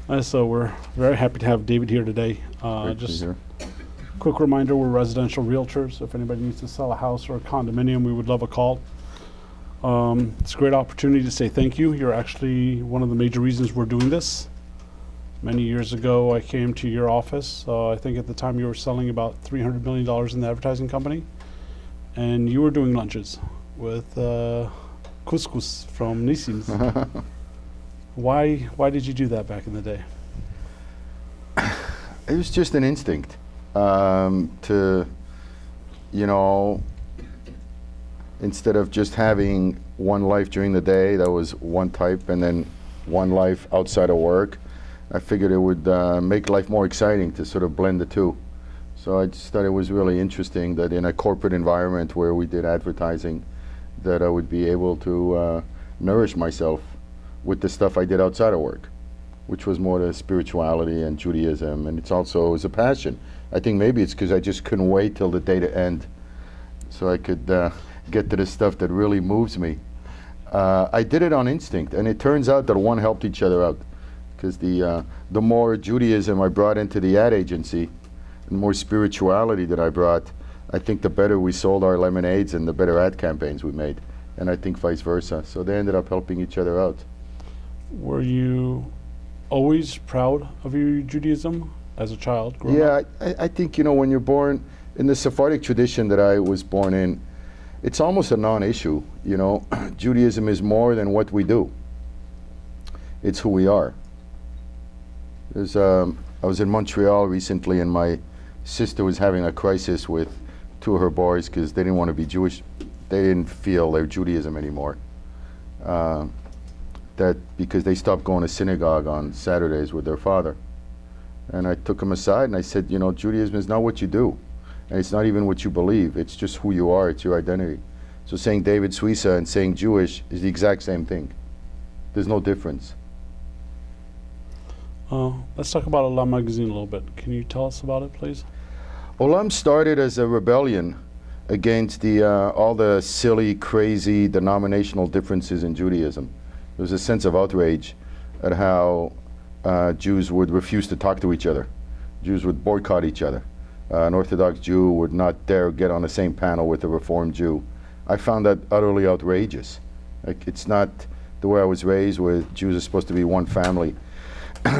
So we're very happy to have David here today. Great to Just hear. quick reminder, we're residential realtors. If anybody needs to sell a house or a condominium, we would love a call. It's a great opportunity to say thank you. You're actually one of the major reasons we're doing this. Many years ago, I came to your office. I think at the time you were selling about $300 million in the advertising company. And you were doing lunches with couscous from Nissim's. Why did you do that back in the day? It was just an instinct to, instead of just having one life during the day, that was one type, and then one life outside of work, I figured it would make life more exciting to sort of blend the two. So I just thought it was really interesting that in a corporate environment where we did advertising, that I would be able to nourish myself with the stuff I did outside of work, which was more the spirituality and Judaism, and it was a passion. I think maybe it's because I just couldn't wait till the day to end so I could get to the stuff that really moves me. I did it on instinct, and it turns out that one helped each other out, because the more Judaism I brought into the ad agency, and the more spirituality that I brought, I think the better we sold our lemonades and the better ad campaigns we made, and I think vice versa. So they ended up helping each other out. Were you always proud of your Judaism as a child growing up? I think, when you're born in the Sephardic tradition that I was born in, it's almost a non-issue. Judaism is more than what we do. It's who we are. I was in Montreal recently, and my sister was having a crisis with two of her boys because they didn't want to be Jewish. They didn't feel their Judaism anymore. That because they stopped going to synagogue on Saturdays with their father. And I took them aside and I said, Judaism is not what you do. And it's not even what you believe. It's just who you are. It's your identity. So saying David Suissa and saying Jewish is the exact same thing. There's no difference. Let's talk about OLAM magazine a little bit. Can you tell us about it, please? OLAM started as a rebellion against all the silly, crazy, denominational differences in Judaism. There was a sense of outrage at how Jews would refuse to talk to each other. Jews would boycott each other. An Orthodox Jew would not dare get on the same panel with a Reformed Jew. I found that utterly outrageous. It's not the way I was raised, where Jews are supposed to be one family.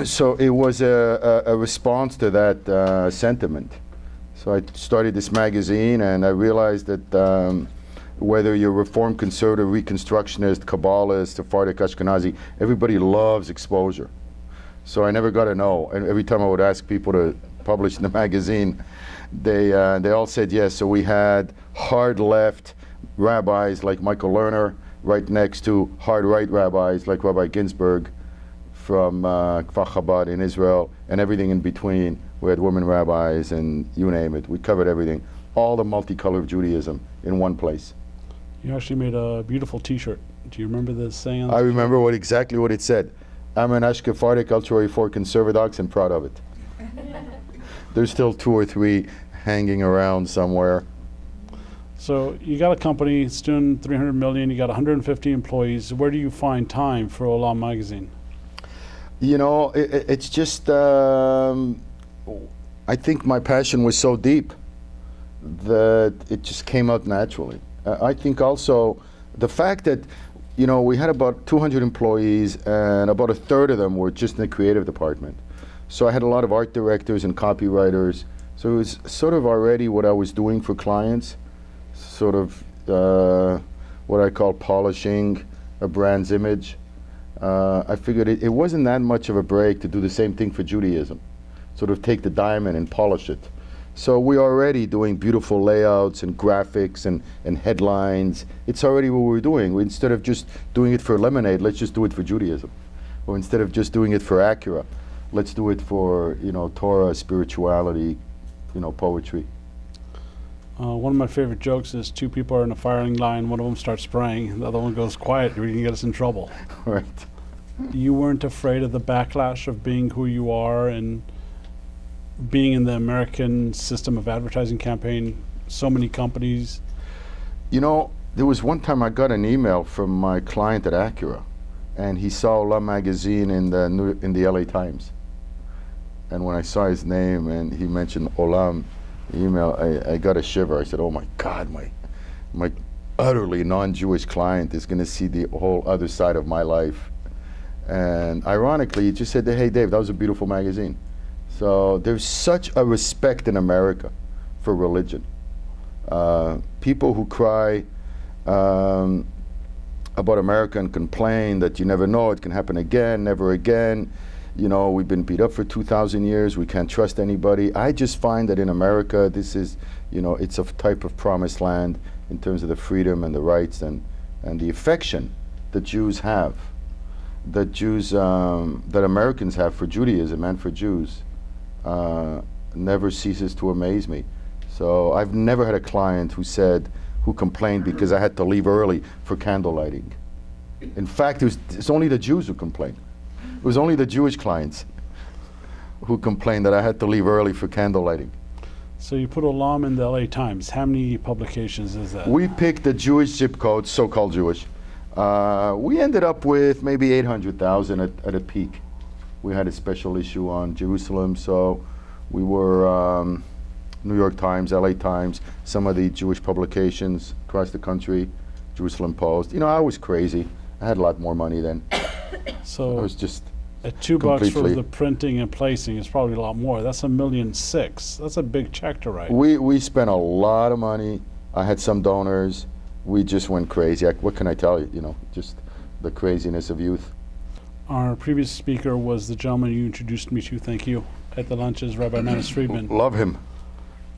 So it was a response to that sentiment. So I started this magazine, and I realized that whether you're Reformed, Conservative, Reconstructionist, Kabbalist, Sephardic, Ashkenazi, everybody loves exposure. So I never got a no. And every time I would ask people to publish in the magazine, they all said yes. So we had hard left rabbis like Michael Lerner right next to hard right rabbis like Rabbi Ginsburg from Kfar Chabad in Israel, and everything in between. We had women rabbis, and you name it. We covered everything. All the multicolored Judaism in one place. You actually made a beautiful T-shirt. Do you remember the saying on the I remember exactly what it said. I'm an Ashkenazi Ultra Reform Conservadox and proud of it. There's still 2 or 3 hanging around somewhere. So you got a company, it's doing $300 million, you got 150 employees. Where do you find time for OLAM magazine? It's just, I think my passion was so deep that it just came out naturally. I think also the fact that, we had about 200 employees, and about a third of them were just in the creative department. So I had a lot of art directors and copywriters. So it was sort of already what I was doing for clients, sort of what I call polishing a brand's image. I figured it wasn't that much of a break to do the same thing for Judaism, sort of take the diamond and polish it. So we're already doing beautiful layouts and graphics and headlines. It's already what we're doing. Instead of just doing it for lemonade, let's just do it for Judaism. Or instead of just doing it for Acura, let's do it for Torah, spirituality, poetry. One of my favorite jokes is 2 people are in a firing line, one of them starts spraying, and the other one goes quiet, or you can get us in trouble. Right. You weren't afraid of the backlash of being who you are and being in the American system of advertising campaign, so many companies? There was one time I got an email from my client at Acura, and he saw OLAM magazine in the LA Times. And when I saw his name and he mentioned OLAM email, I got a shiver. I said, oh my God, my utterly non-Jewish client is going to see the whole other side of my life. And ironically, he just said, hey Dave, that was a beautiful magazine. So there's such a respect in America for religion. People who cry about America and complain that you never know, it can happen again, never again. You know, we've been beat up for 2,000 years, we can't trust anybody. I just find that in America, this is, you know, it's a type of promised land in terms of the freedom and the rights and the affection that Jews have, that Americans have for Judaism and for Jews, never ceases to amaze me. So I've never had a client who complained because I had to leave early for candle lighting. In fact, it's only the Jews who complain. It was only the Jewish clients who complained that I had to leave early for candle lighting. So you put OLAM in the LA Times. How many publications is that? We picked the Jewish zip code, so-called Jewish. We ended up with maybe 800,000 at a peak. We had a special issue on Jerusalem, so we were New York Times, LA Times, some of the Jewish publications across the country, Jerusalem Post. You know, I was crazy. I had a lot more money then. So I was just at $2 for the printing and placing is probably a lot more. That's $1.6 million. That's a big check to write. We spent a lot of money. I had some donors. We just went crazy. What can I tell you? You know, just the craziness of youth. Our previous speaker was the gentleman you introduced me to, thank you, at the lunches, Rabbi Manis Friedman. Love him.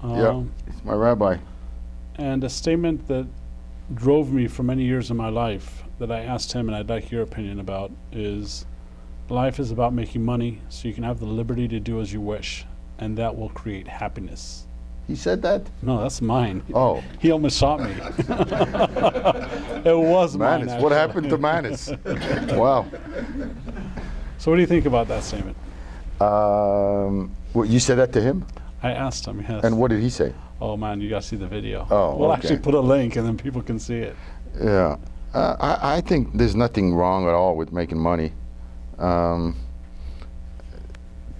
Yeah, he's my rabbi. And a statement that drove me for many years of my life that I asked him, and I'd like your opinion about, is life is about making money so you can have the liberty to do as you wish, and that will create happiness. He said that? No, that's mine. Oh. He almost shot me. It was mine, Manis. What happened to Manis? Wow. So what do you think about that statement? You said that to him? I asked him, yes. And what did he say? Oh man, you gotta see the video. Oh, we'll okay. actually put a link and then people can see it. Yeah. I think there's nothing wrong at all with making money. But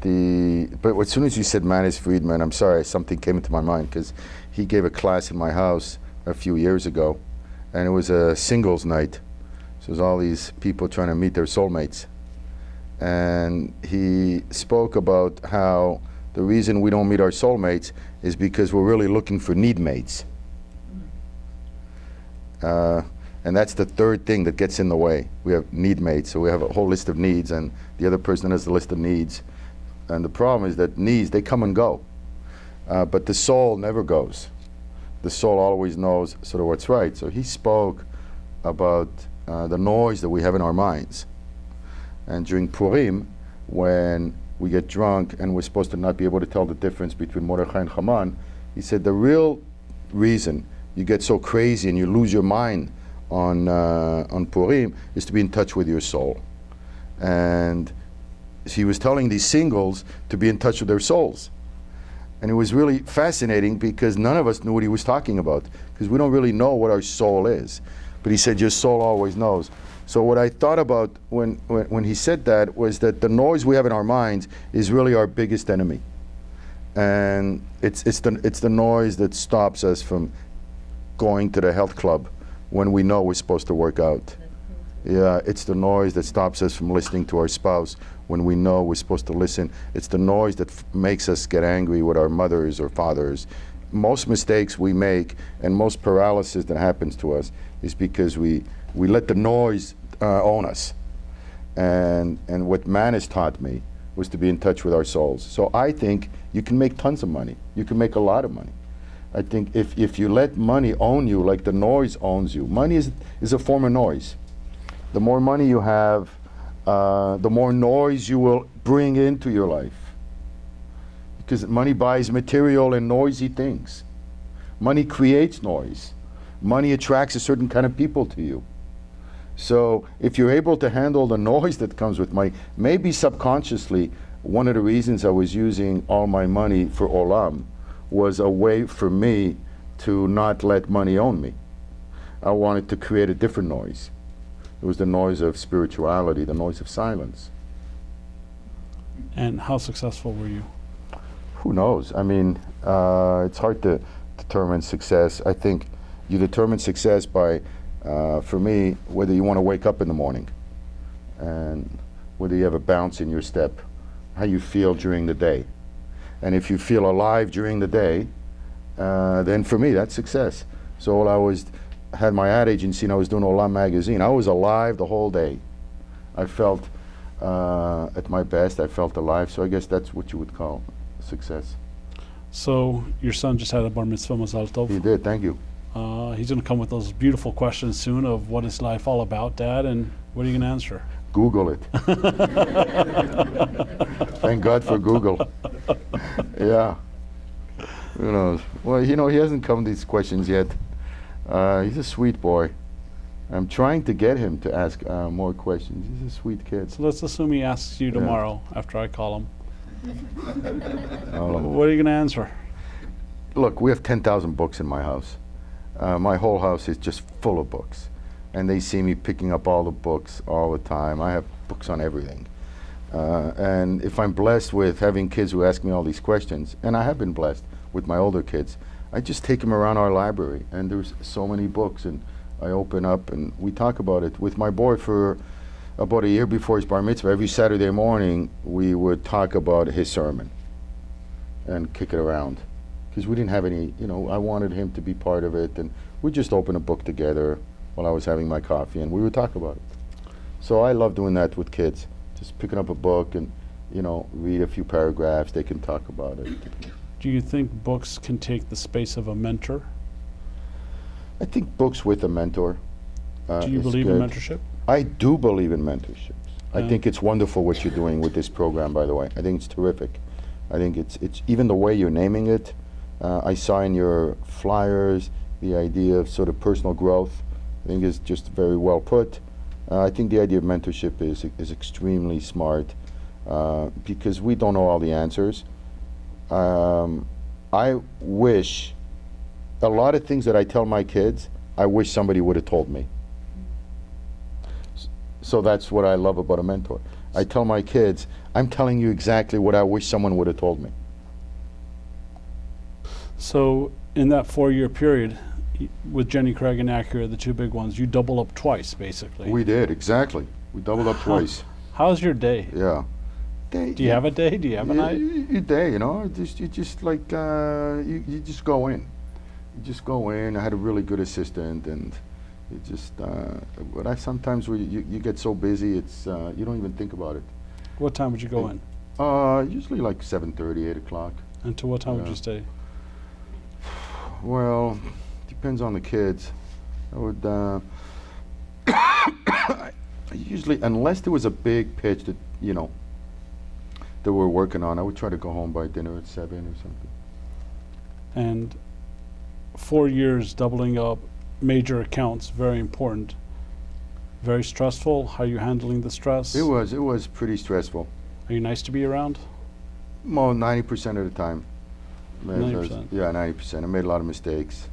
as soon as you said Manis Friedman, I'm sorry, something came into my mind, because he gave a class in my house a few years ago, and it was a singles night. So it was all these people trying to meet their soulmates. And he spoke about how the reason we don't meet our soulmates is because we're really looking for need mates. And that's the third thing that gets in the way. We have need mates, so we have a whole list of needs, and the other person has the list of needs. And the problem is that needs, they come and go. But the soul never goes. The soul always knows sort of what's right. So he spoke about the noise that we have in our minds. And during Purim, when we get drunk and we're supposed to not be able to tell the difference between Mordechai and Haman, he said the real reason you get so crazy and you lose your mind on Purim is to be in touch with your soul. And he was telling these singles to be in touch with their souls. And it was really fascinating because none of us knew what he was talking about, because we don't really know what our soul is. But he said your soul always knows. So what I thought about when he said that was that the noise we have in our minds is really our biggest enemy. And it's the noise that stops us from going to the health club when we know we're supposed to work out. Yeah, it's the noise that stops us from listening to our spouse when we know we're supposed to listen. It's the noise that makes us get angry with our mothers or fathers. Most mistakes we make and most paralysis that happens to us is because we let the noise own us. And what Manis taught me was to be in touch with our souls. So I think you can make tons of money. You can make a lot of money. I think if you let money own you like the noise owns you, money is a form of noise. The more money you have, the more noise you will bring into your life. Because money buys material and noisy things. Money creates noise. Money attracts a certain kind of people to you. So if you're able to handle the noise that comes with money, maybe subconsciously, one of the reasons I was using all my money for OLAM was a way for me to not let money own me. I wanted to create a different noise. It was the noise of spirituality, the noise of silence. And how successful were you? Who knows? I mean, it's hard to determine success. I think you determine success by, for me, whether you want to wake up in the morning and whether you have a bounce in your step, how you feel during the day. And if you feel alive during the day, then for me, that's success. So while I was had my ad agency and I was doing OLAM magazine, I was alive the whole day. I felt at my best, I felt alive. So I guess that's what you would call success. So your son just had a bar mitzvah, Mazal Tov. He did, thank you. He's going to come with those beautiful questions soon of what is life all about, Dad, and what are you going to answer? Google it. Thank God for Google. Yeah. Who knows? Well, you know, he hasn't come to these questions yet. He's a sweet boy. I'm trying to get him to ask more questions. He's a sweet kid. So let's assume he asks you tomorrow after I call him. Um, What are you going to answer? Look, we have 10,000 books in my house. My whole house is just full of books. And they see me picking up all the books all the time. I have books on everything. And if I'm blessed with having kids who ask me all these questions, and I have been blessed with my older kids, I just take them around our library, and there's so many books, and I open up and we talk about it. With my boy for about a year before his bar mitzvah, every Saturday morning we would talk about his sermon and kick it around. Because we didn't have any, you know, I wanted him to be part of it, and we'd just open a book together while I was having my coffee, and we would talk about it. So I love doing that with kids, just picking up a book and, you know, read a few paragraphs, they can talk about it. Do you think books can take the space of a mentor? I think books with a mentor. Do you is believe in good. mentorship? I do believe in mentorships. I Yeah. think it's wonderful what you're doing with this program, by the way. I think it's terrific. I think it's even the way you're naming it. I saw in your flyers the idea of sort of personal growth. I think is just very well put. I think the idea of mentorship is extremely smart because we don't know all the answers. I wish a lot of things that I tell my kids, I wish somebody would have told me. So that's what I love about a mentor. I tell my kids, I'm telling you exactly what I wish someone would have told me. So in that 4-year period, with Jenny Craig and Acura, the two big ones, you double up twice, basically. We did, exactly. We doubled up twice. How's your day? Yeah. Do you have a day? Do you have a night? Your day, you know, you just like, you just go in. You just go in. I had a really good assistant, and you just, but I sometimes you get so busy, it's, you don't even think about it. What time would you go in? Usually like 7:30, 8 o'clock. And to what time would Yeah. you stay? Well, depends on the kids. I would, usually, unless there was a big pitch that, you know, that we're working on, I would try to go home by dinner at 7 or something. And 4 years doubling up major accounts, very important. Very stressful. How are you handling the stress? It was pretty stressful. Are you nice to be around? Well, 90% of the time. 90%? Yeah, 90%. I made a lot of mistakes.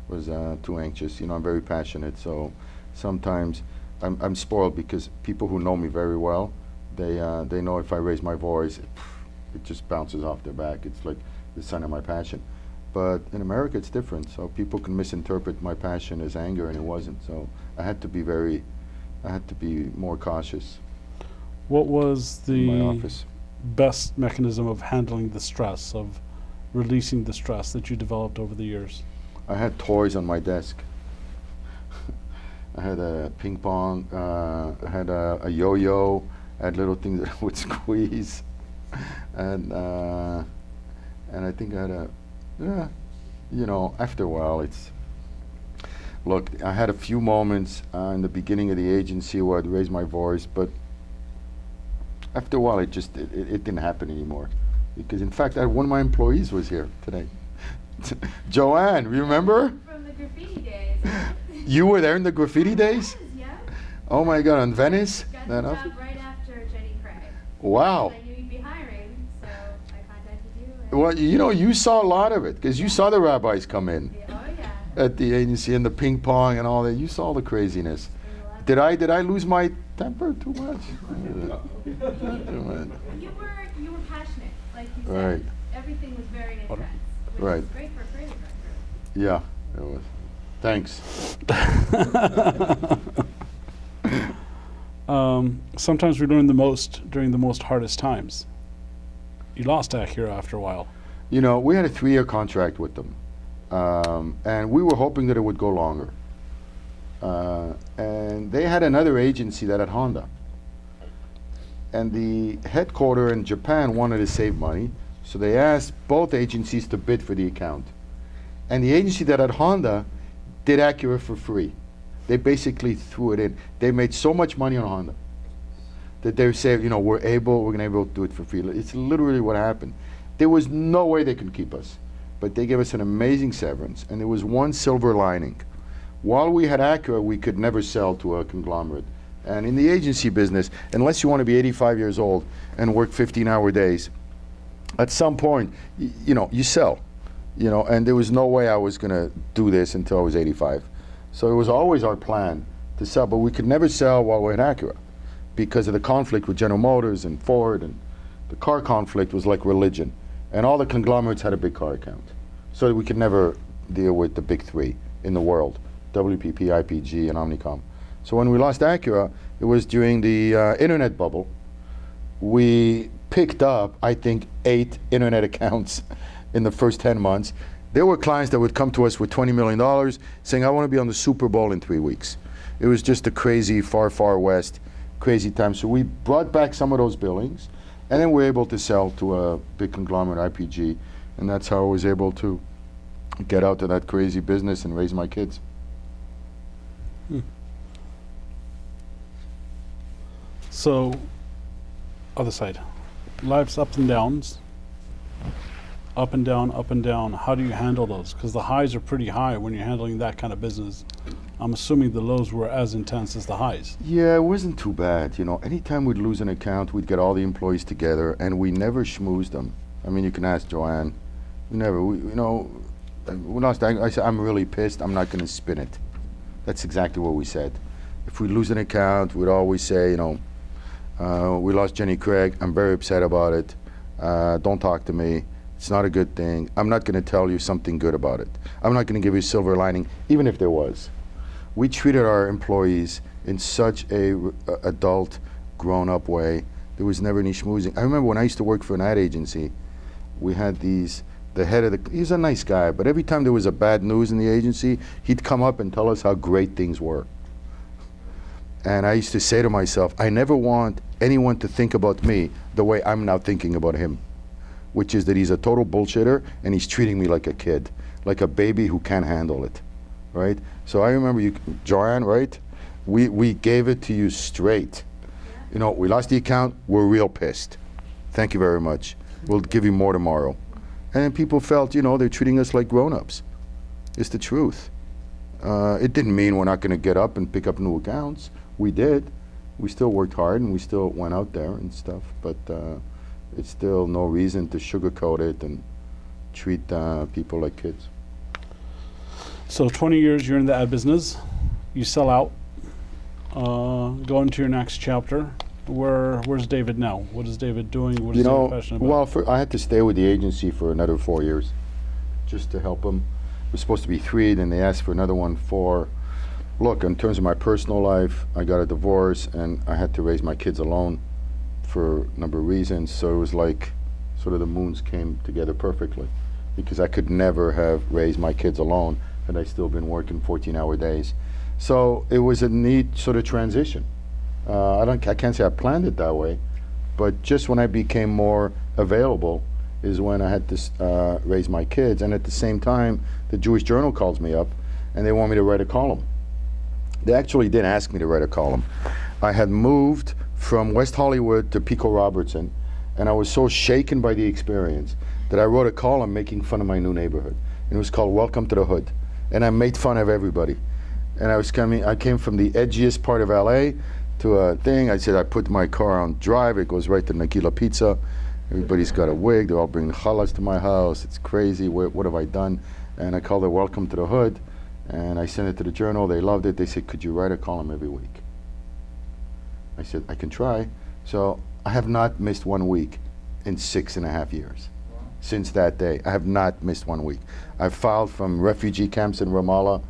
Was too anxious. You know, I'm very passionate, so sometimes I'm spoiled because people who know me very well, they know if I raise my voice, it just bounces off their back. It's like the sign of my passion. But in America, it's different. So people can misinterpret my passion as anger, and it wasn't. So I had to be more cautious What was in my the office. best mechanism of handling the stress, of releasing the stress that you developed over the years? I had toys on my desk. I had a ping pong, I had a yo-yo, I had little things that I would squeeze, and I think I had you know, after a while it's, look, I had a few moments in the beginning of the agency where I'd raise my voice, but after a while it didn't happen anymore. Because in fact, one of my employees was here today. Joanne, remember? From the graffiti days. You were there in the graffiti days? Yeah. Oh my God, on Venice? Got the job right after Jenny Craig. Wow. I knew you'd be hiring, so I contacted you. And Well, you know, you saw a lot of it, because you saw the rabbis come in oh yeah. at the agency and the ping pong and all that. You saw the craziness. There's a lot of Did I lose my temper too much? Too much. You were passionate, like you said. Right. Everything was very intense, which Right. is great for a creative director. Yeah, it was. Thanks. Sometimes we learn the most during the most hardest times. You lost Acura after a while. You know, we had a 3-year contract with them, and we were hoping that it would go longer. And they had another agency that had Honda. And the headquarter in Japan wanted to save money, so they asked both agencies to bid for the account. And the agency that had Honda did Acura for free. They basically threw it in. They made so much money on Honda that they said, you know, we're going to be able to do it for free. It's literally what happened. There was no way they could keep us, but they gave us an amazing severance, and there was one silver lining. While we had Acura, we could never sell to a conglomerate. And in the agency business, unless you want to be 85 years old and work 15-hour days, at some point, you know, you sell. You know, and there was no way I was going to do this until I was 85. So it was always our plan to sell, but we could never sell while we had Acura because of the conflict with General Motors and Ford, and the car conflict was like religion. And all the conglomerates had a big car account. So we could never deal with the big 3 in the world, WPP, IPG, and Omnicom. So when we lost Acura, it was during the internet bubble. We picked up, I think, 8 internet accounts in the first 10 months. There were clients that would come to us with $20 million saying, I want to be on the Super Bowl in 3 weeks. It was just a crazy, far, far west, crazy time. So we brought back some of those billings, and then we were able to sell to a big conglomerate, IPG, and that's how I was able to get out of that crazy business and raise my kids. So, other side, life's ups and downs. Up and down, up and down. How do you handle those? Because the highs are pretty high when you're handling that kind of business. I'm assuming the lows were as intense as the highs. Yeah, it wasn't too bad. You know, anytime we'd lose an account, we'd get all the employees together, and we never schmoozed them. I mean, you can ask Joanne. We never, you know, we lost. I said, I'm really pissed. I'm not going to spin it. That's exactly what we said. If we lose an account, we'd always say, you know, we lost Jenny Craig. I'm very upset about it. Don't talk to me. It's not a good thing. I'm not going to tell you something good about it. I'm not going to give you a silver lining, even if there was. We treated our employees in such a adult, grown-up way. There was never any schmoozing. I remember when I used to work for an ad agency, we had the head of he's a nice guy, but every time there was a bad news in the agency, he'd come up and tell us how great things were. And I used to say to myself, I never want anyone to think about me the way I'm now thinking about him, which is that he's a total bullshitter and he's treating me like a kid, like a baby who can't handle it, right? So I remember you, Joanne, right? We gave it to you straight. You know, we lost the account, we're real pissed. Thank you very much. We'll give you more tomorrow. And then people felt, you know, they're treating us like grown-ups. It's the truth. It didn't mean we're not going to get up and pick up new accounts. We did. We still worked hard and we still went out there and stuff, but it's still no reason to sugarcoat it and treat people like kids. So 20 years you're in the ad business, you sell out, go into your next chapter. Where's David now? What is David doing? What is David passionate about? Well, I had to stay with the agency for another 4 years just to help them. It was supposed to be 3, then they asked for another one 4. Look, in terms of my personal life, I got a divorce and I had to raise my kids alone for a number of reasons. So it was like sort of the moons came together perfectly, because I could never have raised my kids alone had I still been working 14-hour days. So it was a neat sort of transition. I can't say I planned it that way, but just when I became more available is when I had to raise my kids. And at the same time, the Jewish Journal calls me up and they want me to write a column. They actually did ask me to write a column. I had moved from West Hollywood to Pico Robertson, and I was so shaken by the experience that I wrote a column making fun of my new neighborhood. And it was called Welcome to the Hood. And I made fun of everybody. And I came from the edgiest part of LA to a thing. I said I put my car on drive, it goes right to Nakila Pizza. Everybody's got a wig, they're all bringing challahs to my house. It's crazy, what have I done? And I called it Welcome to the Hood. And I sent it to the Journal, they loved it. They said, could you write a column every week? I said, I can try. So I have not missed 1 week in 6.5 years. Since that day, I have not missed 1 week. I've filed from refugee camps in Ramallah,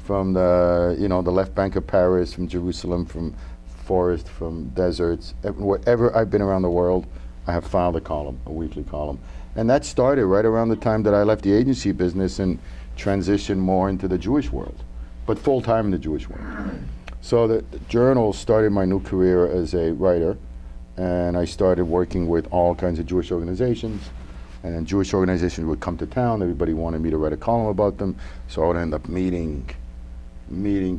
from the the left bank of Paris, from Jerusalem, from forest, from deserts, wherever I've been around the world, I have filed a column, a weekly column. And that started right around the time that I left the agency business and transitioned more into the Jewish world, but full time in the Jewish world. So the journal started my new career as a writer, and I started working with all kinds of Jewish organizations. And then Jewish organizations would come to town. Everybody wanted me to write a column about them. So I would end up meeting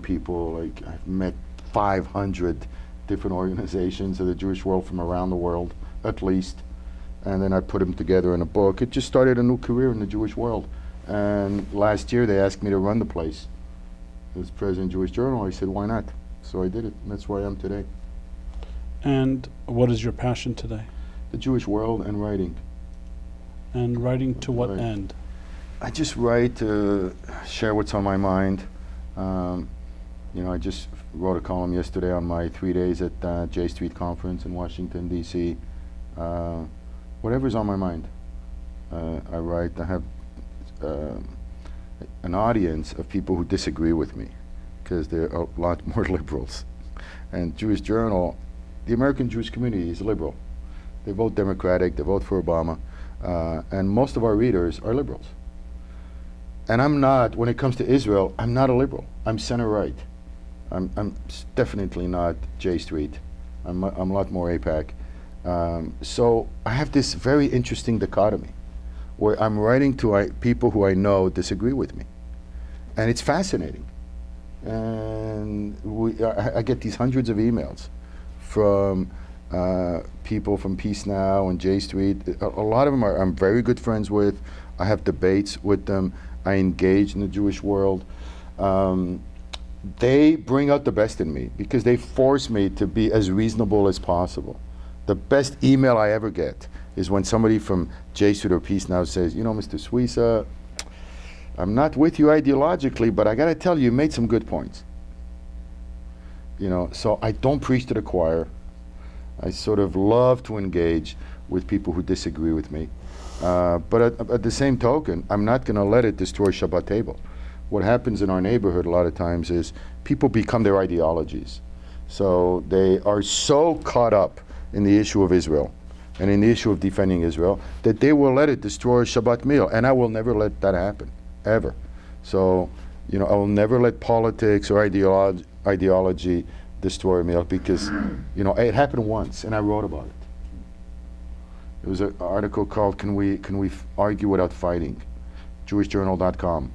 people. Like, I've met 500 different organizations of the Jewish world from around the world, at least. And then I put them together in a book. It just started a new career in the Jewish world. And last year they asked me to run the place as president of Jewish Journal. I said, why not? So I did it. And that's where I am today. And what is your passion today? The Jewish world and writing. And writing to what Right. end? I just write to share what's on my mind. I just wrote a column yesterday on my 3 days at J Street conference in Washington, D.C. Whatever's on my mind, I write. I have an audience of people who disagree with me, because they're a lot more liberals. And Jewish Journal, the American Jewish community is liberal. They vote Democratic, they vote for Obama. And most of our readers are liberals. And I'm not, when it comes to Israel, I'm not a liberal. I'm center-right. I'm definitely not J Street. I'm a lot more AIPAC. So I have this very interesting dichotomy where I'm writing to people who I know disagree with me. And it's fascinating. And I get these hundreds of emails from people from Peace Now and J Street. A lot of them I'm very good friends with. I have debates with them. I engage in the Jewish world. They bring out the best in me because they force me to be as reasonable as possible. The best email I ever get is when somebody from J Street or Peace Now says, Mr. Suissa, I'm not with you ideologically, but I got to tell you, you made some good points. So I don't preach to the choir. I sort of love to engage with people who disagree with me. But at the same token, I'm not going to let it destroy Shabbat table. What happens in our neighborhood a lot of times is people become their ideologies. So they are so caught up in the issue of Israel and in the issue of defending Israel that they will let it destroy Shabbat meal. And I will never let that happen, ever. So, I will never let politics or ideology destroy a meal because, it happened once and I wrote about it. There was an article called Can we Argue Without Fighting? JewishJournal.com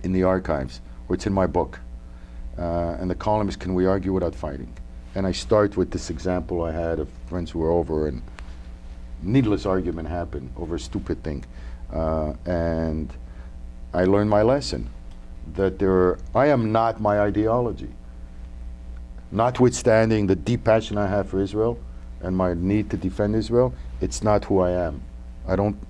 in the archives, or it's in my book. And the column is Can We Argue Without Fighting? And I start with this example I had of friends who were over and needless argument happened over a stupid thing. And I learned my lesson that I am not my ideology. Notwithstanding the deep passion I have for Israel and my need to defend Israel, it's not who I am.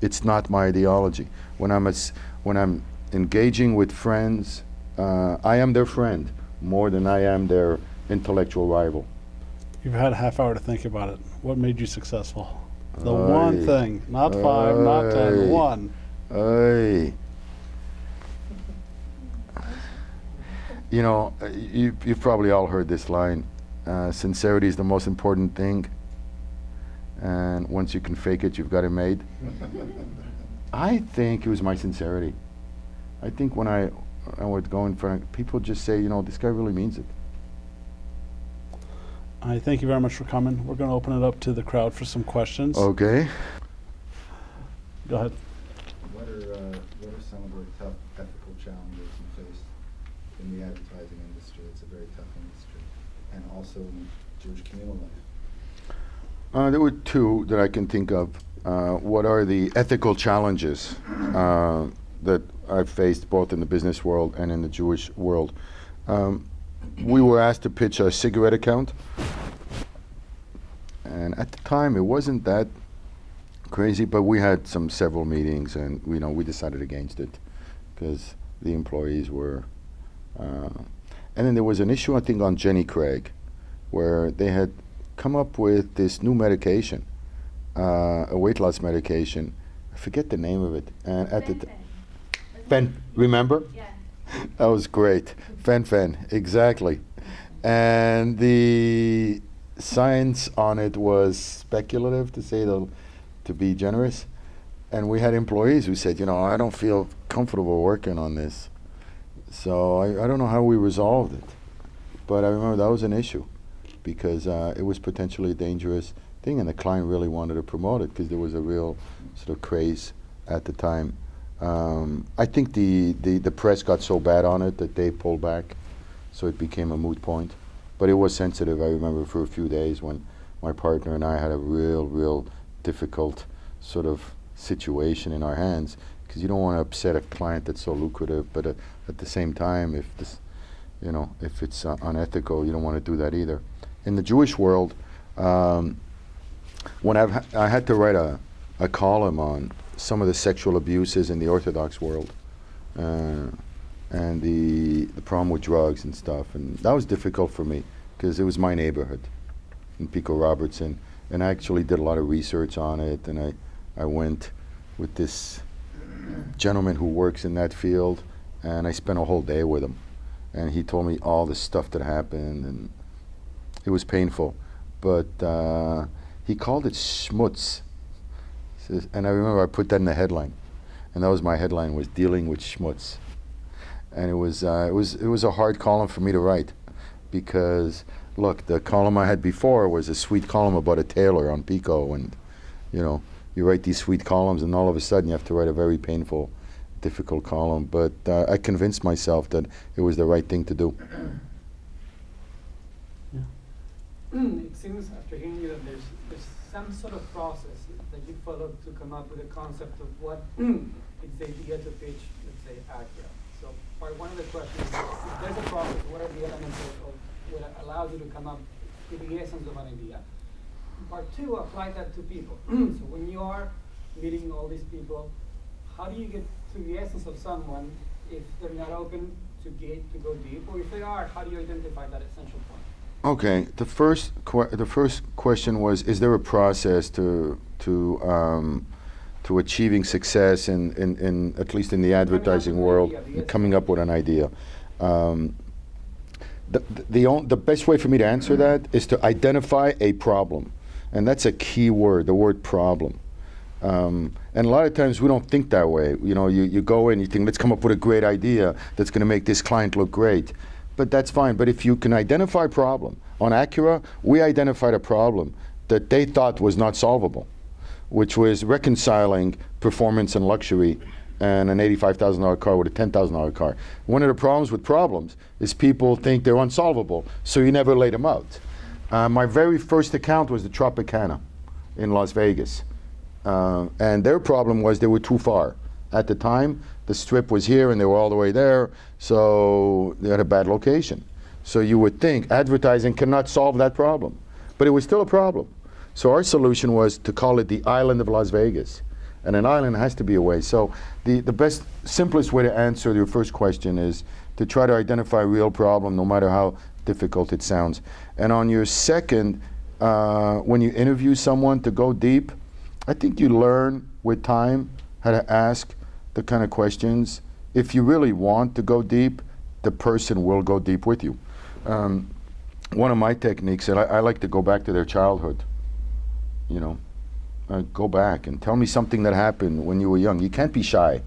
It's not my ideology. When I'm engaging with friends, I am their friend more than I am their intellectual rival. You've had a half hour to think about it. What made you successful? The one thing, not 5, not 10, one. You've probably all heard this line, sincerity is the most important thing, and once you can fake it, you've got it made. I think it was my sincerity. I think when I would go in front of people, just say, this guy really means it. I thank you very much for coming. We're going to open it up to the crowd for some questions. Okay. Go ahead. What are some of the tough ethical challenges you faced in the advertising industry? It's a very tough industry, and also in Jewish communal life. There were two that I can think of. What are the ethical challenges that I've faced both in the business world and in the Jewish world? We were asked to pitch a cigarette account, and at the time it wasn't that crazy, but we had several meetings, and we decided against it because the employees were. And then there was an issue, I think, on Jenny Craig, where they had come up with this new medication, a weight loss medication. I forget the name of it. And at the Fen, remember? Yeah. That was great. Fen, exactly. And the science on it was speculative, to be generous. And we had employees who said, I don't feel comfortable working on this. So I don't know how we resolved it. But I remember that was an issue because it was potentially a dangerous thing, and the client really wanted to promote it because there was a real sort of craze at the time. I think the press got so bad on it that they pulled back, so it became a moot point. But it was sensitive, I remember, for a few days when my partner and I had a real difficult sort of situation in our hands, because you don't want to upset a client that's so lucrative, but at the same time, if it's unethical, you don't want to do that either. In the Jewish world, when I had to write a column on some of the sexual abuses in the Orthodox world, and the problem with drugs and stuff, and that was difficult for me because it was my neighborhood in Pico Robertson, and I actually did a lot of research on it, and I went with this gentleman who works in that field, and I spent a whole day with him, and he told me all the stuff that happened, and it was painful, but he called it schmutz. And I remember I put that in the headline, and that was my headline, was dealing with schmutz. And it was a hard column for me to write, because look, the column I had before was a sweet column about a tailor on Pico, and you write these sweet columns, and all of a sudden you have to write a very painful, difficult column. But I convinced myself that it was the right thing to do. It seems after hearing you that there's some sort of process that you follow to come up with a concept of what it's the idea to pitch, let's say, Acura. So part one of the question is, if there's a process, what are the elements of what allows you to come up with the essence of an idea? Part two, apply that to people. So when you are meeting all these people, how do you get to the essence of someone if they're not open to go deep, or if they are, how do you identify that essential point? Okay, the first question was: is there a process to achieving success in at least in the advertising world, coming up with an idea? The best way for me to answer that is to identify a problem, and that's a key word, the word problem. And a lot of times we don't think that way. You go in, you think, let's come up with a great idea that's going to make this client look great. But that's fine. But if you can identify a problem, on Acura, we identified a problem that they thought was not solvable, which was reconciling performance and luxury and an $85,000 car with a $10,000 car. One of the problems with problems is people think they're unsolvable, so you never lay them out. My very first account was the Tropicana in Las Vegas. And their problem was they were too far. At the time, the strip was here and they were all the way there, so they had a bad location. So you would think advertising cannot solve that problem, but it was still a problem. So our solution was to call it the island of Las Vegas. And an island has to be a way. So the best, simplest way to answer your first question is to try to identify a real problem, no matter how difficult it sounds. And on your second, when you interview someone, to go deep, I think you learn with time how to ask the kind of questions. If you really want to go deep, the person will go deep with you. One of my techniques, and I like to go back to their childhood. Go back and tell me something that happened when you were young. You can't be shy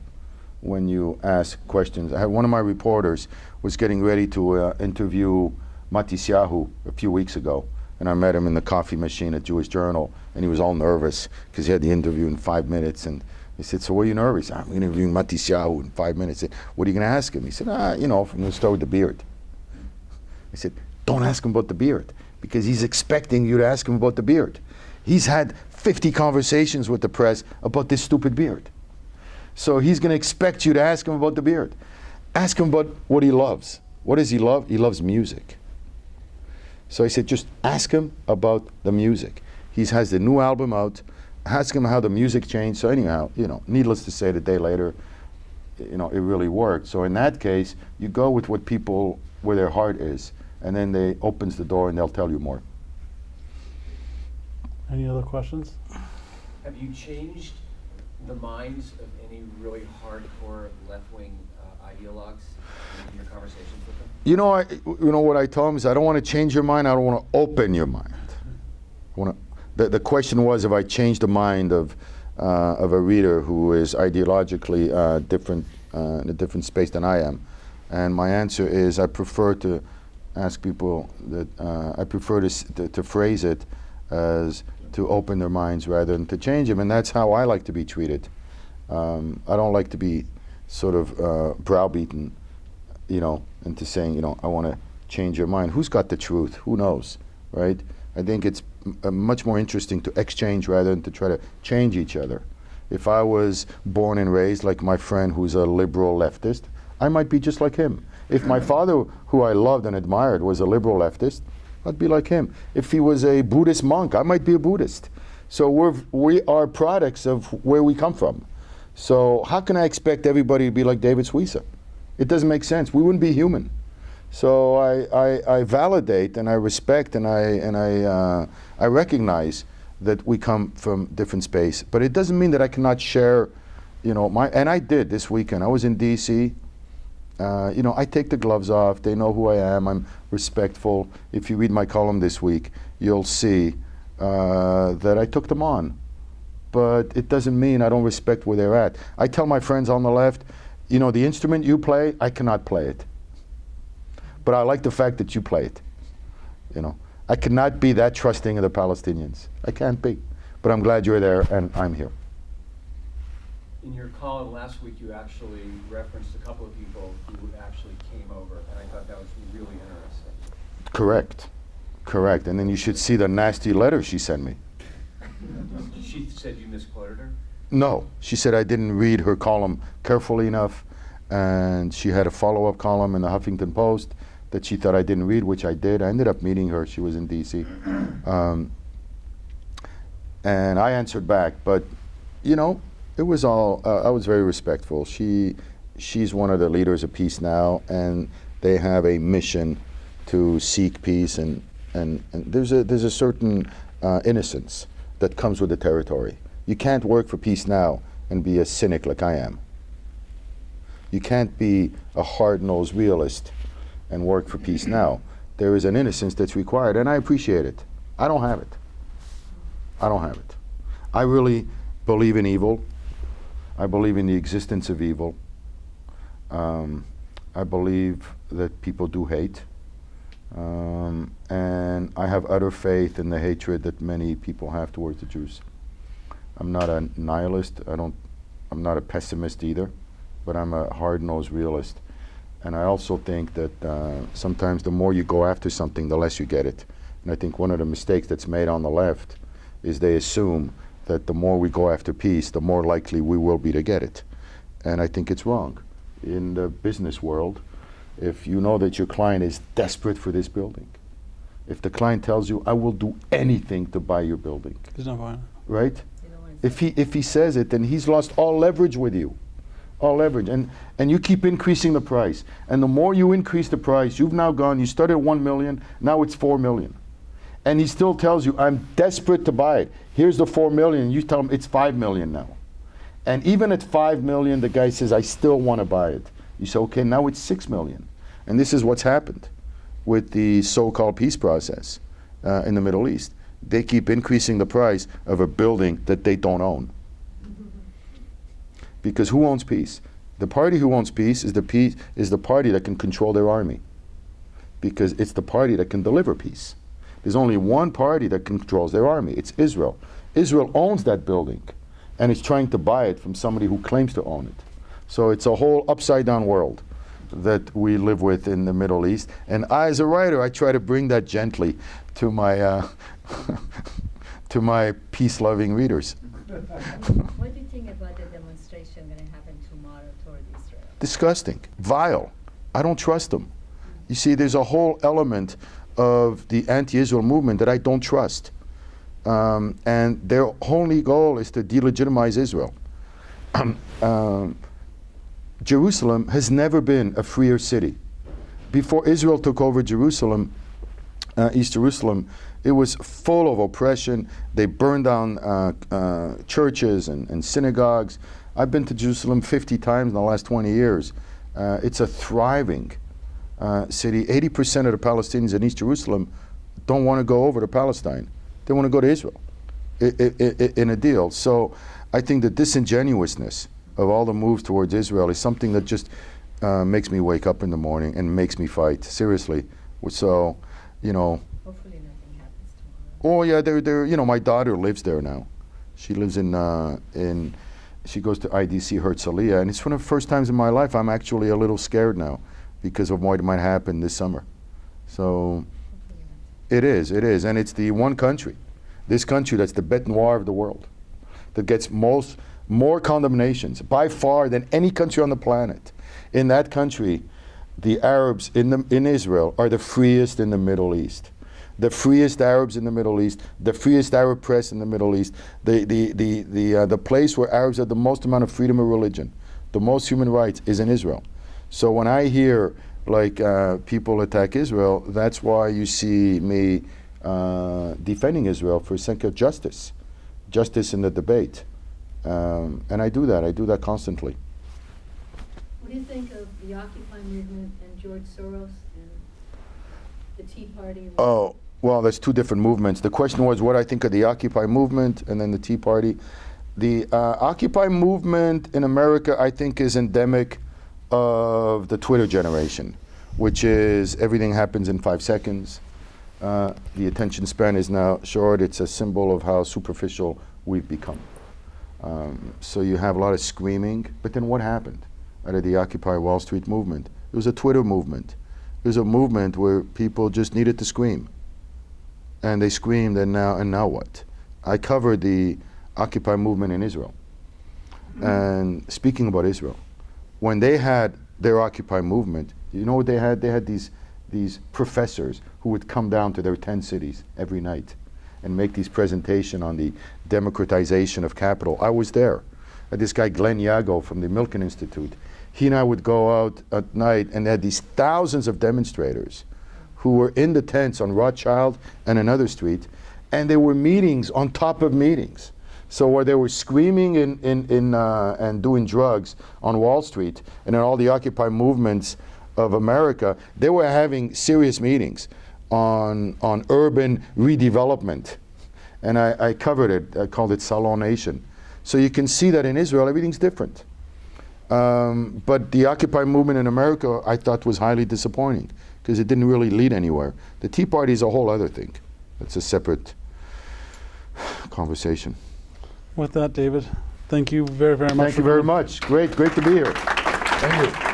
when you ask questions. I had one of my reporters was getting ready to interview Matisyahu a few weeks ago, and I met him in the coffee machine at Jewish Journal, and he was all nervous because he had the interview in 5 minutes. And he said, "So, were you nervous?" "I'm interviewing Matisyahu in 5 minutes." I said, "What are you going to ask him?" He said, I'm going to start with the beard." I said, "Don't ask him about the beard, because he's expecting you to ask him about the beard. He's had 50 conversations with the press about this stupid beard. So he's going to expect you to ask him about the beard. Ask him about what he loves. What does he love? He loves music." So I said, just ask him about the music. He has the new album out. Ask him how the music changed. So anyhow, needless to say, the day later, it really worked. So in that case, you go with what people, where their heart is. and then they opens the door and they'll tell you more. Any other questions? Have you changed the minds of any really hardcore left-wing ideologues in your conversations with them? You know what I tell them is, I don't want to change your mind. I don't want to open your mind. The question was, if I changed the mind of a reader who is ideologically different in a different space than I am, and my answer is, I prefer to ask people that I prefer to phrase it as to open their minds rather than to change them, and that's how I like to be treated. I don't like to be sort of browbeaten, into saying, I want to change your mind. Who's got the truth? Who knows, right? I think it's much more interesting to exchange rather than to try to change each other. If I was born and raised like my friend who's a liberal leftist, I might be just like him. If my father, who I loved and admired, was a liberal leftist, I'd be like him. If he was a Buddhist monk, I might be a Buddhist. So we are products of where we come from. So how can I expect everybody to be like David Suissa? It doesn't make sense. We wouldn't be human. So I validate and I respect and I recognize that we come from different space. But it doesn't mean that I cannot share, and I did this weekend. I was in DC. I take the gloves off. They know who I am. I'm respectful. If you read my column this week, you'll see that I took them on. But it doesn't mean I don't respect where they're at. I tell my friends on the left, the instrument you play, I cannot play it. But I like the fact that you play it. I cannot be that trusting of the Palestinians. I can't be. But I'm glad you're there and I'm here. In your column last week, you actually referenced a couple of people who actually came over, and I thought that was really interesting. Correct. And then you should see the nasty letter she sent me. She said you misquoted her? No, she said I didn't read her column carefully enough, and she had a follow-up column in the Huffington Post that she thought I didn't read, which I did. I ended up meeting her. She was in D.C. And I answered back, but it was all, I was very respectful. She's one of the leaders of Peace Now, and they have a mission to seek peace, and there's a certain innocence that comes with the territory. You can't work for Peace Now and be a cynic like I am. You can't be a hard-nosed realist and work for Peace Now. There is an innocence that's required, and I appreciate it. I don't have it. I really believe in evil. I believe in the existence of evil. I believe that people do hate. And I have utter faith in the hatred that many people have towards the Jews. I'm not a nihilist. I'm not a pessimist either, but I'm a hard-nosed realist. And I also think that sometimes the more you go after something, the less you get it. And I think one of the mistakes that's made on the left is they assume that the more we go after peace, the more likely we will be to get it. And I think it's wrong. In the business world, if you know that your client is desperate for this building, if the client tells you, I will do anything to buy your building, He's not buying it. right? If he says it, then he's lost all leverage with you. All leverage. And you keep increasing the price. And the more you increase the price, you've now gone, you started at 1 million, now it's 4 million. And he still tells you, I'm desperate to buy it. Here's the 4 million. You tell him it's 5 million now. And even at 5 million, the guy says, I still want to buy it. You say, okay, now it's 6 million. And this is what's happened with the so-called peace process in the Middle East. They keep increasing the price of a building that they don't own. Because who owns peace? The party who owns peace is the party that can control their army. Because it's the party that can deliver peace. There's only one party that controls their army. It's Israel. Israel owns that building, and it's trying to buy it from somebody who claims to own it. So it's a whole upside-down world that we live with in the Middle East. And I, as a writer, I try to bring that gently to my to my peace-loving readers. What do you think about the demonstration going to happen tomorrow toward Israel? Disgusting, vile. I don't trust them. You see, there's a whole element of the anti-Israel movement that I don't trust. And their only goal is to delegitimize Israel. Jerusalem has never been a freer city before Israel took over Jerusalem, East Jerusalem, it was full of oppression. They burned down churches and synagogues. I've been to Jerusalem 50 times in the last 20 years. It's a thriving city. 80% of the Palestinians in East Jerusalem don't want to go over to Palestine. They want to go to Israel in a deal. So I think the disingenuousness of all the moves towards Israel is something that just makes me wake up in the morning and makes me fight, seriously. So, you know. Hopefully nothing happens tomorrow. Oh yeah, they're you know, my daughter lives there now. She lives in she goes to IDC Herzliya, and it's one of the first times in my life I'm actually a little scared now because of what might happen this summer. So it is, and it's the one country, this country that's the bête noire of the world, that gets more condemnations by far than any country on the planet. In that country, the Arabs in Israel are the freest in the Middle East. The freest Arabs in the Middle East, the freest Arab press in the Middle East, the place where Arabs have the most amount of freedom of religion, the most human rights is in Israel. So when I hear like people attack Israel, that's why you see me defending Israel for sake of justice in the debate. And I do that constantly. What do you think of the Occupy movement and George Soros and the Tea Party? Oh, well, there's two different movements. The question was what I think of the Occupy movement and then the Tea Party. The Occupy movement in America, I think, is endemic of the Twitter generation, which is everything happens in 5 seconds. The attention span is now short. It's a symbol of how superficial we've become. So you have a lot of screaming, but then what happened out of the Occupy Wall Street movement? It was a Twitter movement. It was a movement where people just needed to scream. And they screamed, and now what? I covered the Occupy movement in Israel. And speaking about Israel, when they had their Occupy movement, you know what they had? They had these professors who would come down to their 10 cities every night and make these presentations on the democratization of capital. I was there. This guy Glenn Yago from the Milken Institute, he and I would go out at night, and they had these thousands of demonstrators who were in the tents on Rothschild and another street, and there were meetings on top of meetings. So where they were screaming and doing drugs on Wall Street, and in all the Occupy movements of America, they were having serious meetings on urban redevelopment. And I covered it. I called it Salon Nation. So you can see that in Israel, everything's different. But the Occupy movement in America, I thought, was highly disappointing because it didn't really lead anywhere. The Tea Party is a whole other thing. It's a separate conversation. With that, David, thank you very, very much. Thank you very much. Great to be here. Thank you.